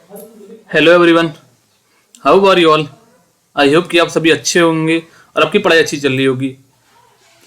Hello everyone, how are you all. I hope कि आप सभी अच्छे होंगे और आपकी पढ़ाई अच्छी चल रही होगी।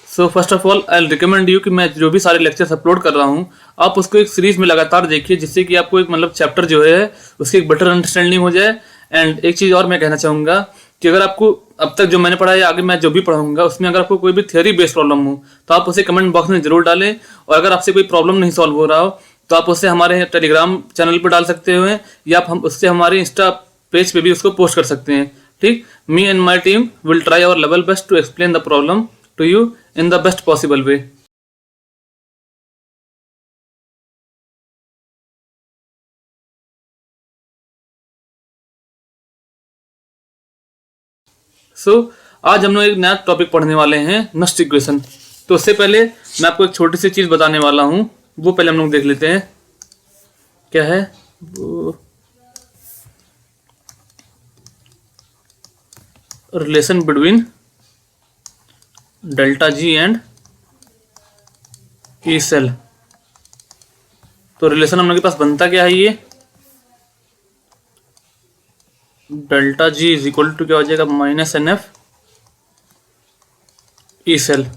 So first of all I recommend you कि मैं जो भी सारे लेक्चर्स अपलोड कर रहा हूँ आप उसको एक सीरीज में लगातार देखिए, जिससे कि आपको एक मतलब चैप्टर जो है उसकी एक बेटर अंडरस्टैंडिंग हो जाए। एंड एक चीज़ और मैं कहना चाहूँगा कि अगर आपको अब तक जो मैंने पढ़ा है, आगे मैं जो भी पढ़ाऊंगा, उसमें अगर आपको कोई भी थियरी बेस्ड प्रॉब्लम हो तो आप उसे कमेंट बॉक्स में जरूर डालें। और अगर आपसे कोई प्रॉब्लम नहीं सॉल्व हो रहा हो तो आप उसे हमारे टेलीग्राम चैनल पर डाल सकते हो, या आप हम उससे हमारे इंस्टा पेज पे भी उसको पोस्ट कर सकते हैं। ठीक, me and my team will try our level best to explain the problem to you in the best possible way. So आज हम लोग एक नया टॉपिक पढ़ने वाले हैं, नस्ट इक्वेशन। तो उससे पहले मैं आपको एक छोटी सी चीज़ बताने वाला हूँ, वो पहले हम लोग देख लेते हैं क्या है वो। Relation between delta G and E cell. तो रिलेशन हम लोग के पास बनता क्या है, ये delta G is equal to क्या हो जाएगा, minus N F E cell.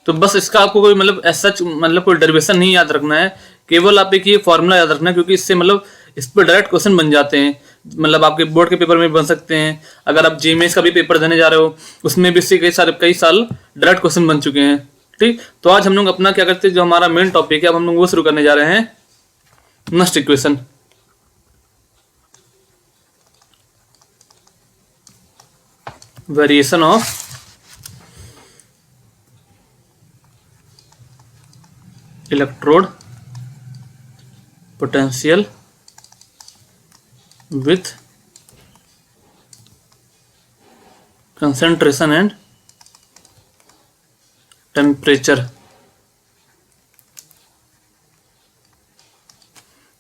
तो बस इसका आपको कोई मतलब ऐसा मतलब कोई डेरिवेशन नहीं याद रखना है, केवल आप एक ये फॉर्मूला याद रखना है, क्योंकि इससे मतलब इस पर डायरेक्ट क्वेश्चन बन जाते हैं। मतलब आपके बोर्ड के पेपर में बन सकते हैं, अगर आप जीएमएस का भी पेपर देने जा रहे हो उसमें भी इससे कई साल डायरेक्ट क्वेश्चन बन चुके हैं। ठीक, तो आज हम लोग अपना क्या करते हैं, जो हमारा मेन टॉपिक है अब हम लोग वो शुरू करने जा रहे हैं, Nernst equation. Variation of electrode potential with concentration and temperature.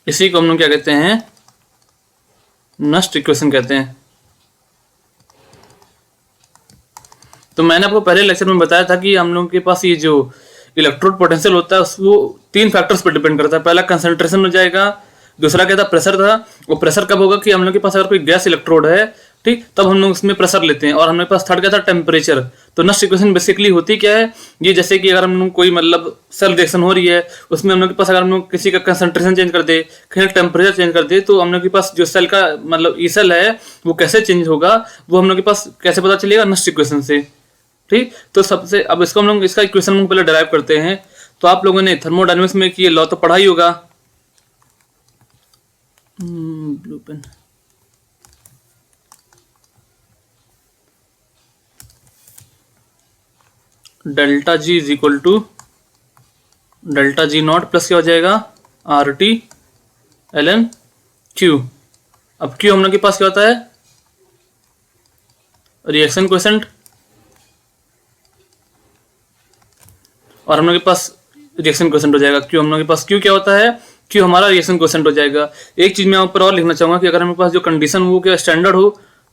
इसी को हम लोग क्या कहते हैं, नस्ट इक्वेशन कहते हैं। तो मैंने आपको पहले लेक्चर में बताया था कि हम लोगों के पास ये जो इलेक्ट्रोड पोटेंशियल होता है वो 3 फैक्टर्स पर डिपेंड करता है। पहला कंसंट्रेशन हो जाएगा, दूसरा क्या था, प्रेशर था। वो प्रेशर कब होगा कि हम लोग के पास अगर कोई गैस इलेक्ट्रोड है, ठीक, तब हम लोग उसमें प्रेशर लेते हैं। और हम लोग के पास थर्ड क्या था, टेम्परेचर। तो नस्ट इक्वेशन बेसिकली होती क्या है, ये जैसे कि अगर हम लोग कोई मतलब सेल रिएक्शन हो रही है, उसमें हम लोग के पास अगर हम लोग किसी का कंसंट्रेशन चेंज कर दे, कहीं टेम्परेचर चेंज कर दे, तो हम लोग के पास जो सेल का मतलब ई सेल है वो कैसे चेंज होगा, वो हम लोग के पास कैसे पता चलेगा, नस्ट इक्वेशन से। ठीक, तो सबसे अब इसको हम लोग इसका इक्वेशन हम पहले डिराइव करते हैं। तो आप लोगों ने थर्मोडायनेमिक्स में ये लॉ तो पढ़ा ही होगा। Blue pen. Delta G is equal to delta G not plus क्या हो जाएगा, R T L N Q. अब क्यू हम लोग के पास क्या होता है, रिएक्शन कोएफिशिएंट, और हम लोग के पास रिएक्शन कोएफिशिएंट हो जाएगा क्यू। हम लोग के पास क्यू क्या होता है, क्यू हमारा रिएक्शन कोएफिशिएंट हो जाएगा। एक चीज मैं ऊपर और लिखना चाहूंगा कि अगर हमारे पास जो कंडीशन वो क्या स्टैंडर्ड हो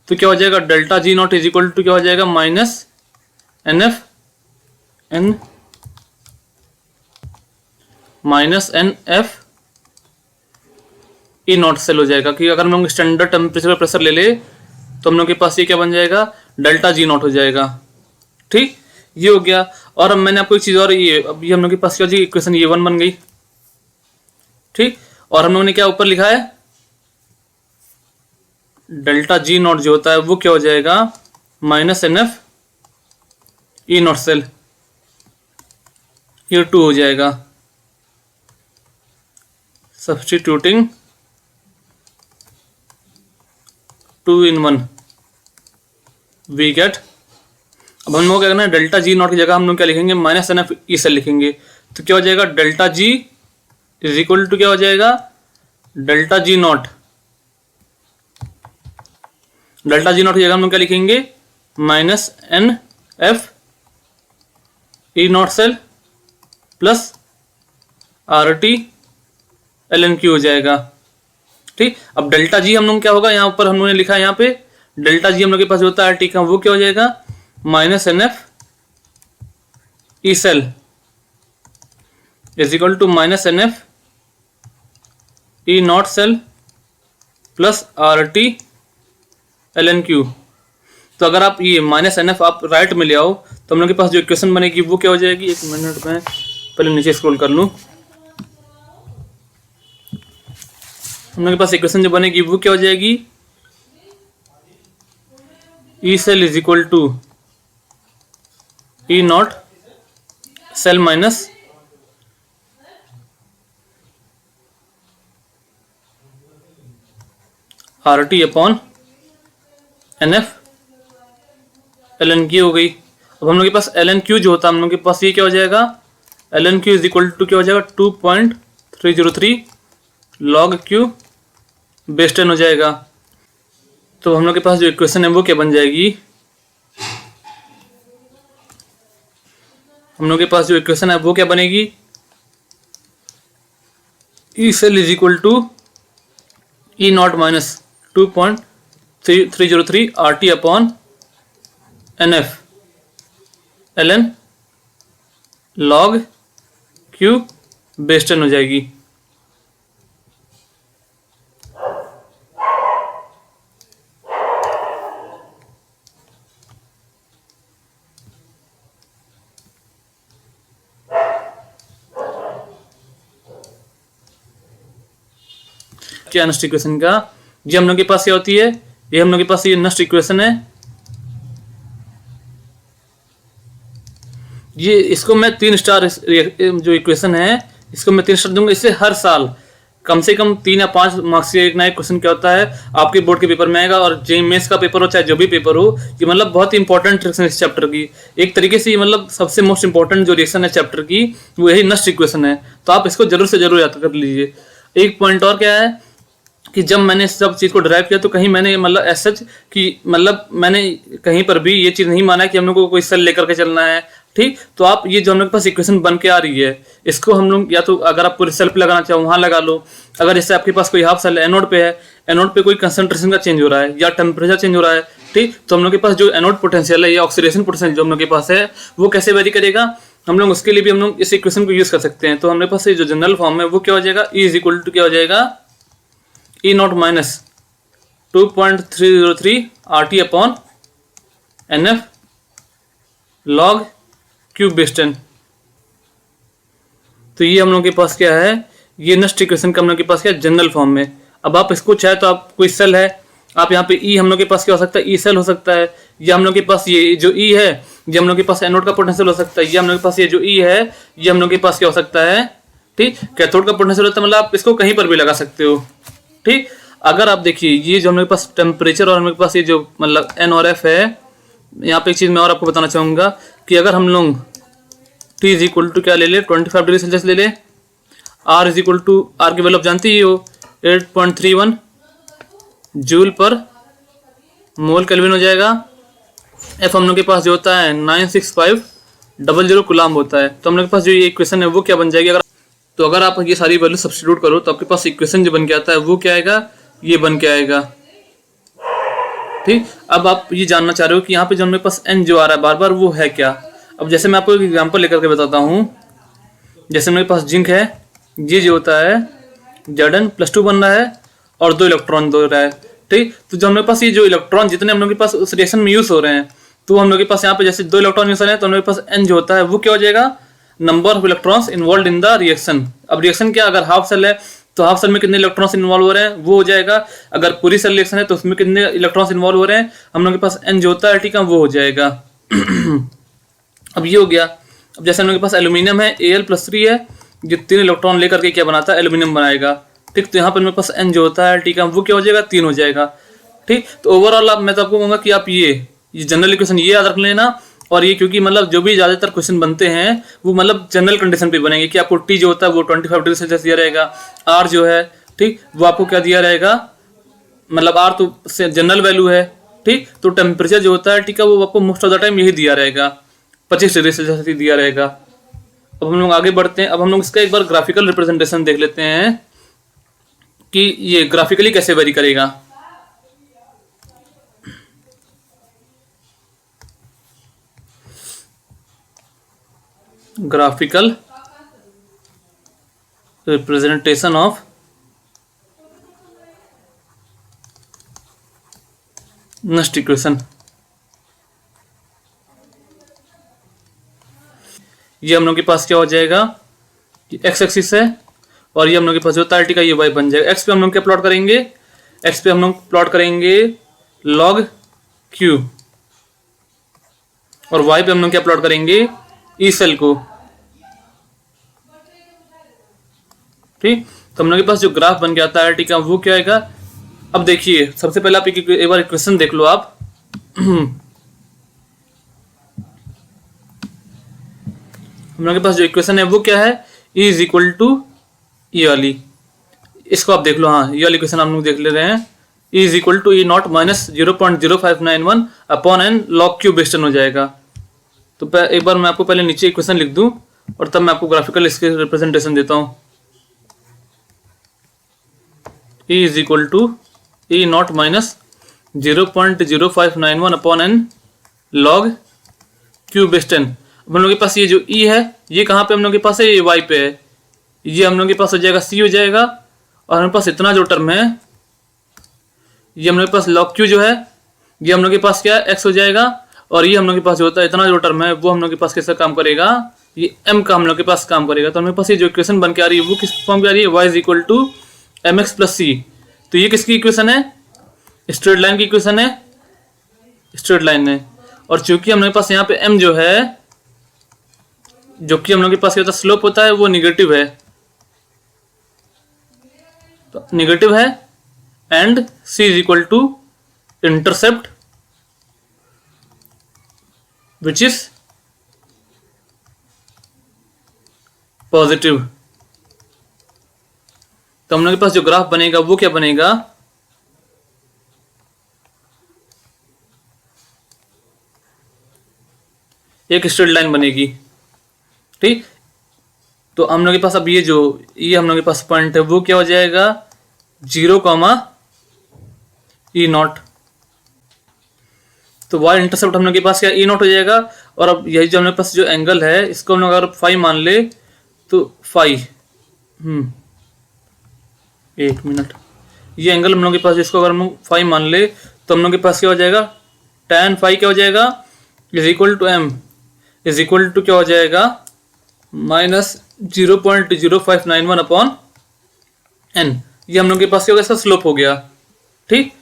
तो क्या हो जाएगा, delta G not is equal to क्या हो जाएगा, minus N F N minus N F E not cell हो जाएगा। कि अगर हम लोग स्टैंडर्ड टेम्परेचर पर प्रेशर ले ले तो हम लोग के पास ये क्या बन जाएगा, डेल्टा जी नॉट हो जाएगा। ठीक, ये हो गया। और अब मैंने आपको एक चीज और, ये अब ये हम लोग के पास क्या हो जाएगी, इक्वेशन ये 1 बन गई। ठीक, और हम लोगों ने क्या ऊपर लिखा है, डेल्टा जी नॉट जो होता है वो क्या हो जाएगा, minus N F E not cell, ये 2 हो जाएगा। Substituting 2 in 1 we get. अब हम लोग क्या करना है, डेल्टा जी नॉट की जगह हम लोग क्या लिखेंगे, minus N F E cell लिखेंगे। तो क्या हो जाएगा, delta G is equal to क्या हो जाएगा, delta G not. Delta G not की जगह हम लोग क्या लिखेंगे, minus N F E not cell plus R T L N Q हो जाएगा। ठीक, अब डेल्टा जी हम लोग क्या होगा, यहाँ ऊपर हम लोगों ने लिखा है, यहाँ पे डेल्टा जी हम लोग के पास होता है टी का, वो क्या हो जाएगा, minus N F E cell is equal to minus N F E not cell plus RT ln Q। तो अगर आप ये माइनस NF आप राइट में ले आओ तो हम लोग के पास जो इक्वेशन बनेगी वो क्या हो जाएगी, एक मिनट में पहले नीचे स्क्रॉल कर लूँ। हम लोग के पास इक्वेशन जो बनेगी वो क्या हो जाएगी, E cell is equal to E not cell minus RT upon NF ln Q हो गई। अब हम लोग के पास ln Q जो होता है हम लोग के पास ये क्या हो जाएगा, ln Q is equal to क्या हो जाएगा 2.303 log Q बेस 10 हो जाएगा। तो हम लोग के पास जो इक्वेशन है वो क्या बन जाएगी, हम लोग के पास जो इक्वेशन है वो क्या बनेगी, E cell is equal to E not minus 2.303 RT upon NF ln log Q base 10 हो जाएगी। क्या नस्ट इक्वेशन का, ये हम लोग के पास क्या होती है, ये हम लोग के पास ये नस्ट इक्वेशन है। ये इसको मैं 3 स्टार जो इक्वेशन है इसको मैं 3 स्टार दूंगा। इससे हर साल कम से कम 3 या 5 मार्क्स का एक नया क्वेश्चन क्या होता है आपके बोर्ड के पेपर में आएगा। और जेईई मेंस का पेपर हो चाहे जो भी पेपर हो, ये मतलब बहुत ही इंपॉर्टेंट रिएक्शन इस चैप्टर की। एक तरीके से मतलब सबसे मोस्ट इंपॉर्टेंट जो रिएक्शन है चैप्टर की वो यही नस्ट इक्वेशन है। तो आप इसको जरूर से जरूर याद कर लीजिए। एक पॉइंट और क्या है कि जब मैंने सब चीज़ को ड्राइव किया तो कहीं मैंने मतलब ऐसा कि मतलब मैंने कहीं पर भी ये चीज़ नहीं माना कि हम लोग को कोई सेल लेकर के चलना है, ठीक। तो आप ये जो हम लोग के पास इक्वेशन बन के आ रही है इसको हम लोग या तो अगर आप पूरे सेल पे लगाना चाहो वहाँ लगा लो। अगर जैसे आपके पास कोई हाफ सेल एनोड पे है, एनोड पे कोई कंसंट्रेशन का चेंज हो रहा है या टेम्परेचर चेंज हो रहा है, ठीक, तो हम लोग के पास जो एनोड पोटेंशियल है या ऑक्सीडेशन पोटेंशियल जो हम लोग के पास है वो कैसे वेरी करेगा, हम लोग उसके लिए भी हम लोग इस इक्वेशन को यूज कर सकते हैं। तो हमारे पास ये जो जनरल फॉर्म है वो क्या हो जाएगा, ई इज इक्वल टू क्या हो जाएगा, E not minus 2.303 RT upon NF log Q base 10। तो ये हम लोग के पास क्या है, ये नस्ट इक्वेशन का हम लोग के पास क्या है जनरल फॉर्म में। अब आप इसको चाहे तो आप कोई सेल है, आप यहाँ पे ई हम लोग के पास क्या हो सकता है, ई सेल हो सकता है, या हम लोग के पास ये जो ई है ये हम लोग के पास एनोड का पोटेंशियल हो सकता है, या हम लोग के पास ये जो ई है ये हम लोग के पास क्या हो सकता है, ठीक, कैथोड का पोटेंशियल होता है। मतलब आप इसको कहीं पर भी लगा सकते हो, ठीक। अगर आप देखिए ये जो हम लोग के पास टेम्परेचर और हम लोग के पास ये जो मतलब एन और एफ है, यहाँ पे एक चीज़ मैं और आपको बताना चाहूँगा कि अगर हम लोग T इज इक्वल टू क्या ले ले 25 डिग्री सेल्सियस ले ले, R is equal to R की वैल्यू आप जानते ही हो 8.31 जूल पर मोल केल्विन हो जाएगा। F हम लोग के पास जो होता है 96500 कूलाम होता है। तो हम लोग के पास जो ये इक्वेशन है वो क्या बन जाएगी, अगर आप ये सारी वैल्यू सब्स्टिट्यूट करो तो आपके पास इक्वेशन जो बन के आता है वो क्या आएगा, ये बन के आएगा, ठीक। अब आप ये जानना चाह रहे हो कि यहाँ पे जो हमारे पास n जो आ रहा है बार बार वो है क्या। अब जैसे मैं आपको एक एग्जांपल लेकर के बताता हूँ। जैसे मेरे पास जिंक है, ये जो होता है Zn+2 बन रहा है और 2 इलेक्ट्रॉन दो रहा है, ठीक। तो जो हमारे पास ये जो इलेक्ट्रॉन जितने हम लोग के पास उस रिएक्शन में यूज हो रहे हैं, तो हम लोग के पास यहाँ पे जैसे 2 इलेक्ट्रॉन यूज हो रहे हैं तो हमारे पास n जो होता है वो क्या हो जाएगा, number of electrons involve in the reaction. अब रिएक्शन क्या, अगर हाफ सेल है तो हाफ सेल में कितने इलेक्ट्रॉन्स इन्वॉल्व हो रहे हैं वो हो जाएगा। अगर पूरी सेल रिएक्शन है तो उसमें कितने इलेक्ट्रॉन्स इन्वॉल्व हो रहे हैं, हम लोग के पास n जो होता है, ठीक है, वो हो जाएगा। अब ये हो गया। अब जैसे हम लोग के पास एल्यूमिनियम है, Al+3 है, जो 3 इलेक्ट्रॉन लेकर के क्या बनाता है, एल्यूमिनियम बनाएगा, ठीक। तो यहाँ पर मेरे पास n जो होता है, ठीक है, वो क्या हो जाएगा, 3 हो जाएगा, ठीक। तो ओवरऑल मैं तो आपको कहूँगा कि आप ये जनरल इक्वेशन ये याद रख लेना। और ये क्योंकि मतलब जो भी ज़्यादातर क्वेश्चन बनते हैं वो मतलब जनरल कंडीशन पे बनेंगे कि आपको T जो होता है वो 25 डिग्री सेल्सियस दिया रहेगा, R जो है, ठीक, वो आपको क्या दिया रहेगा, मतलब R तो जनरल वैल्यू है, ठीक। तो टेम्परेचर जो होता है, ठीक है, वो आपको मोस्ट ऑफ द टाइम यही दिया रहेगा, 25 डिग्री सेल्सियस दिया रहेगा। अब हम लोग आगे बढ़ते हैं। अब हम लोग इसका एक बार ग्राफिकल रिप्रेजेंटेशन देख लेते हैं कि ये ग्राफिकली कैसे वेरी करेगा। Graphical representation of next equation, ये हम लोग के पास क्या हो जाएगा, एक्स एक्सिस है और ये हम लोग के पास जो होता है टी का ये वाई बन जाएगा। एक्स पे हम लोग क्या प्लॉट करेंगे, एक्स पे हम लोग प्लॉट करेंगे लॉग क्यू और वाई पे हम लोग क्या प्लॉट करेंगे, ई सेल को। ठीक, तो हम लोग के पास जो ग्राफ बन के आता है टी का वो क्या आएगा। अब देखिए सबसे पहले आप एक बार इक्वेशन देख लो आप हम लोग के पास जो इक्वेशन है वो क्या है, E इज इक्वल टू ये वाली, इसको आप देख लो। हाँ, ये वाली इक्वेशन हम लोग देख ले रहे हैं। E is equal to E not minus 0.0591 upon N log Q base ten हो जाएगा। तो एक बार मैं आपको पहले नीचे इक्वेशन लिख दूं और तब मैं आपको ग्राफिकल इसके रिप्रेजेंटेशन देता हूँ। E is equal to E not minus 0.0591 upon N log Q base ten. हम लोग के पास ये जो E है ये कहाँ पे हम लोग के पास है, ये Y पे है। ये हम लोग के पास हो जाएगा C हो जाएगा और हमारे पास इतना जो टर्म है ये हम लोग के पास log Q जो है ये हम लोग के पास क्या है X हो जाएगा और ये हम लोग के पास जो होता है इतना जो टर्म है वो हम लोग के पास कैसा काम करेगा, ये M का हम लोग के पास काम करेगा। तो हमारे पास ये जो इक्वेशन बन के आ रही है वो किस फॉर्म की आ रही है, y is equal to M X plus C. तो ये किसकी इक्वेशन है, स्ट्रेट लाइन की इक्वेशन है, स्ट्रेट लाइन है। और चूंकि हम लोग के पास यहाँ पे M जो है जो कि हम लोग के पास क्या होता है स्लोप होता है वो निगेटिव है, तो निगेटिव है and C is equal to intercept which is positive. तो हम लोग के पास जो ग्राफ बनेगा वो क्या बनेगा, एक स्ट्रेट लाइन बनेगी। ठीक, तो हम लोग के पास अब ये हम लोग के पास पॉइंट है वो क्या हो जाएगा 0, ई नॉट। तो वाई इंटरसेप्ट हम लोग के पास क्या ई नॉट हो जाएगा। और अब यही जो हम लोग के पास जो एंगल है इसको हम लोग अगर फाई मान ले तो फाई, एक मिनट, ये एंगल हम लोग के पास इसको अगर हम फाई मान ले तो हम लोग के पास क्या हो जाएगा tan फाई क्या हो जाएगा is equal to m is equal to क्या हो जाएगा माइनस 0.0591 अपॉन n। ये हम लोग के पास क्या होगा, इसका स्लोप हो गया। ठीक,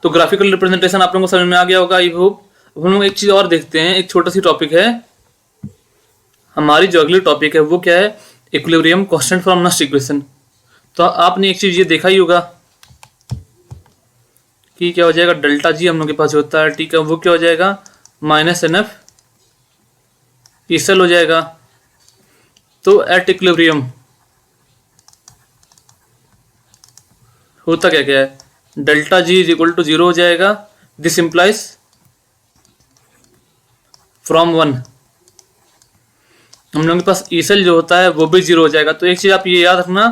तो ग्राफिकल रिप्रेजेंटेशन आप लोगों को समझ में आ गया होगा आई होप। अब हम लोग एक चीज और देखते हैं, एक छोटा सी टॉपिक है हमारी जो अगली टॉपिक है वो क्या है, equilibrium constant from next equation. तो आपने एक चीज ये देखा ही होगा कि क्या हो जाएगा डेल्टा जी हम लोग के पास होता है टी का वो क्या हो जाएगा माइनस एन एफ ईसेल हो जाएगा। तो एट इक्विलिब्रियम होता क्या क्या है, delta G is equal to 0 हो जाएगा। दिस इंप्लाइज फ्रॉम 1 हम लोग के पास ईसेल जो होता है वो भी 0 हो जाएगा। तो एक चीज आप ये याद रखना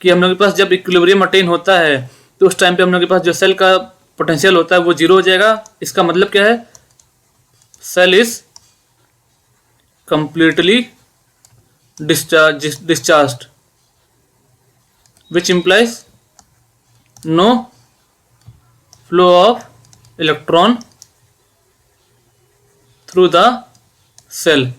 कि हम लोग के पास जब इक्विलिब्रियम अटेन होता है तो उस टाइम पे हम लोग के पास जो सेल का पोटेंशियल होता है वो 0 हो जाएगा। इसका मतलब क्या है, cell is completely discharged which implies no flow of electron through the cell.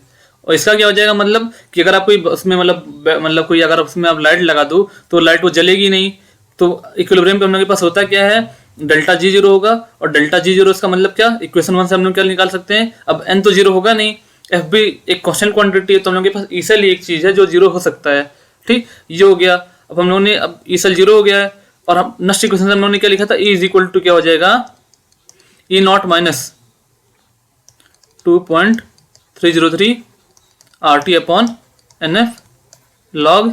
और इसका क्या हो जाएगा मतलब कि अगर आप कोई उसमें मतलब कोई अगर उसमें आप लाइट लगा दो तो लाइट वो जलेगी नहीं। तो इक्विलिब्रियम पे हम लोग के पास होता क्या है डेल्टा जी 0 होगा और डेल्टा जी 0 इसका मतलब क्या, इक्वेशन 1 से हम लोग क्या निकाल सकते हैं, अब n तो 0 होगा नहीं, एफ भी एक कांस्टेंट क्वांटिटी है तो हम लोग के पास ईसेल एक चीज है जो 0 हो सकता है। ठीक, ये हो गया। अब हम लोगों ने अब ईसेल 0 हो गया है और हम नेक्स्ट इक्वेशन में हम लोगों ने क्या लिखा था, E इज इक्वल टू क्या हो जाएगा E not minus 2.303 RT upon NF log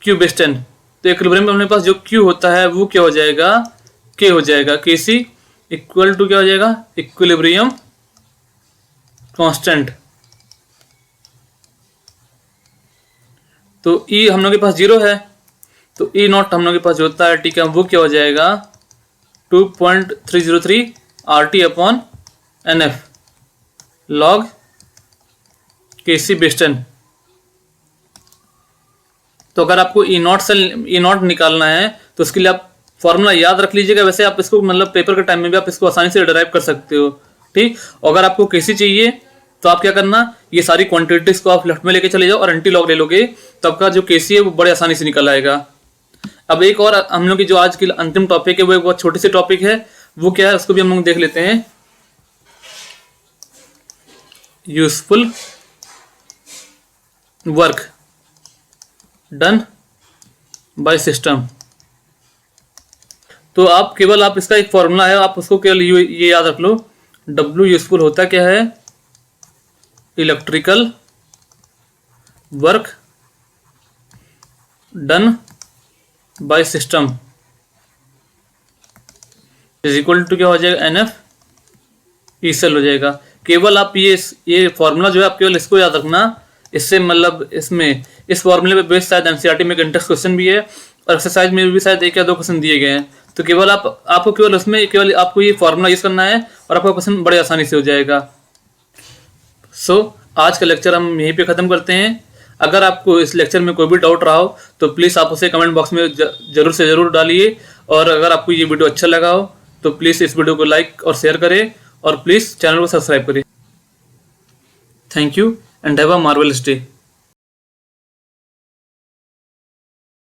Q base 10। तो इक्विलिब्रियम में अपने पास जो Q होता है वो क्या हो जाएगा K हो जाएगा, KC इक्वल टू क्या हो जाएगा इक्विलिब्रियम कांस्टेंट। तो E हम लोग के पास 0 है तो E नॉट हम लोग के पास जो होता है टी का वो क्या हो जाएगा 2.303 RT upon NF log KC base 10। तो अगर आपको ई नॉट निकालना है तो उसके लिए आप फॉर्मूला याद रख लीजिएगा, वैसे आप इसको मतलब पेपर के टाइम में भी आप इसको आसानी से डिराइव कर सकते हो। ठीक, अगर आपको केसी चाहिए तो आप क्या करना, ये सारी क्वांटिटीज को आप लेफ्ट में लेके चले जाओ और एंटी लॉग ले लोगे, तो आपका जो केसी है वो बड़े आसानी से निकल आएगा। अब एक और हम लोग की जो आज की अंतिम टॉपिक है वो एक बहुत छोटी सी टॉपिक है, वो क्या है उसको भी हम लोग देख लेते हैं। Useful work done by system. तो आप केवल आप इसका एक फॉर्मूला है, आप उसको केवल ये याद रख लो, W यूजफुल होता क्या है, electrical work done by system is equal to क्या हो जाएगा, NF ई सेल हो जाएगा। केवल आप ये फॉर्मूला जो है आप केवल इसको याद रखना, इससे मतलब इसमें इस फॉर्मूले पे बेस्ड शायद एनसीईआरटी में एक इंटरेस्ट क्वेश्चन भी है और एक्सरसाइज में भी शायद 1 या 2 क्वेश्चन दिए गए हैं। तो केवल आपको केवल उसमें केवल आपको ये फॉर्मूला यूज करना है और आपका क्वेश्चन बड़े आसानी से हो जाएगा। सो आज का लेक्चर हम यहीं पे ख़त्म करते हैं। अगर आपको इस लेक्चर में कोई भी डाउट रहा हो तो प्लीज़ आप उसे कमेंट बॉक्स में जरूर से ज़रूर डालिए, और अगर आपको ये वीडियो अच्छा लगा हो तो प्लीज़ इस वीडियो को लाइक और शेयर करें और प्लीज़ चैनल को सब्सक्राइब करें। Thank you and have a marvellous day.